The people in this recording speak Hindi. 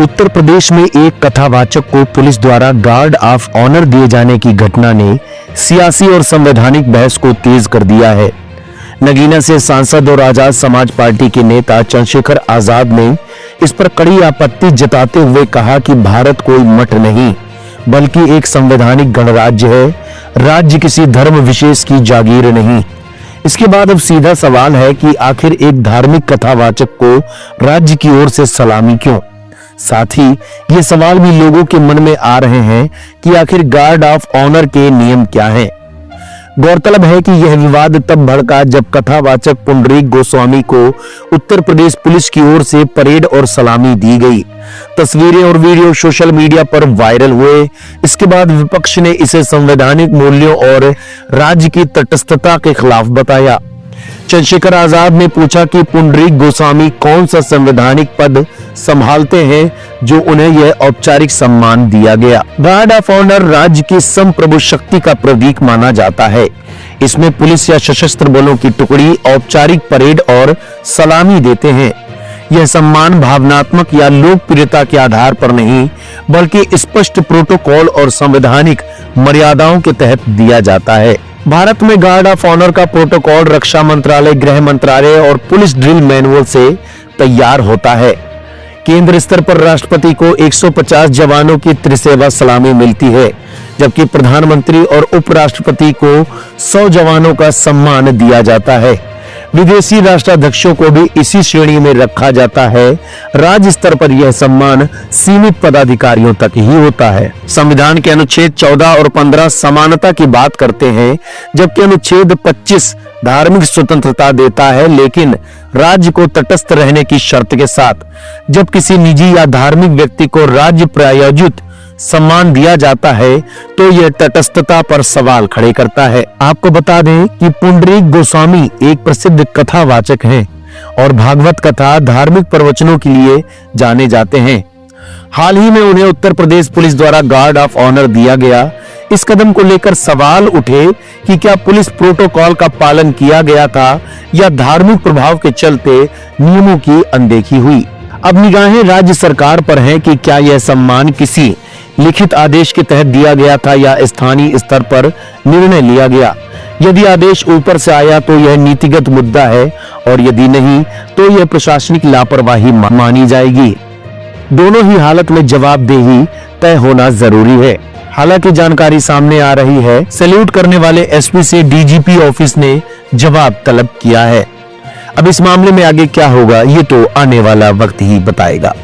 उत्तर प्रदेश में एक कथावाचक को पुलिस द्वारा गार्ड ऑफ ऑनर दिए जाने की घटना ने सियासी और संवैधानिक बहस को तेज कर दिया है। नगीना से सांसद और आजाद समाज पार्टी के नेता चंद्रशेखर आजाद ने इस पर कड़ी आपत्ति जताते हुए कहा कि भारत कोई मठ नहीं बल्कि एक संवैधानिक गणराज्य है, राज्य किसी धर्म विशेष की जागीर नहीं। इसके बाद अब सीधा सवाल है कि आखिर एक धार्मिक कथावाचक को राज्य की ओर से सलामी क्यों? साथ ही ये सवाल भी लोगों के मन में आ रहे हैं कि आखिर गार्ड ऑफ ऑनर के नियम क्या हैं। गौरतलब है कि यह विवाद तब भड़का जब कथावाचक पुंडरीक गोस्वामी को उत्तर प्रदेश पुलिस की ओर से परेड और सलामी दी गई। तस्वीरें और वीडियो सोशल मीडिया पर वायरल हुए। इसके बाद विपक्ष ने इसे संवैधानिक मूल्यों और राज्य की तटस्थता के खिलाफ बताया। चंद्रशेखर आजाद ने पूछा कि पुंडरीक गोस्वामी कौन सा संवैधानिक पद संभालते हैं जो उन्हें यह औपचारिक सम्मान दिया गया। गार्ड ऑफ ऑनर राज्य की संप्रभु शक्ति का प्रतीक माना जाता है। इसमें पुलिस या सशस्त्र बलों की टुकड़ी औपचारिक परेड और सलामी देते हैं। यह सम्मान भावनात्मक या लोकप्रियता के आधार पर नहीं बल्कि स्पष्ट प्रोटोकॉल और संवैधानिक मर्यादाओं के तहत दिया जाता है। भारत में गार्ड ऑफ ऑनर का प्रोटोकॉल रक्षा मंत्रालय, गृह मंत्रालय और पुलिस ड्रिल मैनुअल से तैयार होता है। केंद्र स्तर पर राष्ट्रपति को 150 जवानों की त्रिसेवा सलामी मिलती है, जबकि प्रधानमंत्री और उपराष्ट्रपति को 100 जवानों का सम्मान दिया जाता है। विदेशी राष्ट्राध्यक्षों को भी इसी श्रेणी में रखा जाता है। राज्य स्तर पर यह सम्मान सीमित पदाधिकारियों तक ही होता है। संविधान के अनुच्छेद 14 और 15 समानता की बात करते हैं, जबकि अनुच्छेद 25 धार्मिक स्वतंत्रता देता है, लेकिन राज्य को तटस्थ रहने की शर्त के साथ। जब किसी निजी या धार्मिक व्यक्ति को राज्य प्रायोजित सम्मान दिया जाता है तो यह तटस्थता पर सवाल खड़े करता है। आपको बता दें कि पुंडरीक गोस्वामी एक प्रसिद्ध कथावाचक हैं और भागवत कथा, धार्मिक प्रवचनों के लिए जाने जाते हैं। हाल ही में उन्हें उत्तर प्रदेश पुलिस द्वारा गार्ड ऑफ ऑनर दिया गया। इस कदम को लेकर सवाल उठे कि क्या पुलिस प्रोटोकॉल का पालन किया गया था या धार्मिक प्रभाव के चलते नियमों की अनदेखी हुई। अब निगाहें राज्य सरकार पर हैं कि क्या यह सम्मान किसी लिखित आदेश के तहत दिया गया था या स्थानीय स्तर पर निर्णय लिया गया। यदि आदेश ऊपर से आया तो यह नीतिगत मुद्दा है और यदि नहीं तो यह प्रशासनिक लापरवाही मानी जाएगी। दोनों ही हालत में जवाबदेही तय होना जरूरी है। हालांकि जानकारी सामने आ रही है, सैल्यूट करने वाले एसपी से डीजीपी ऑफिस ने जवाब तलब किया है। अब इस मामले में आगे क्या होगा ये तो आने वाला वक्त ही बताएगा।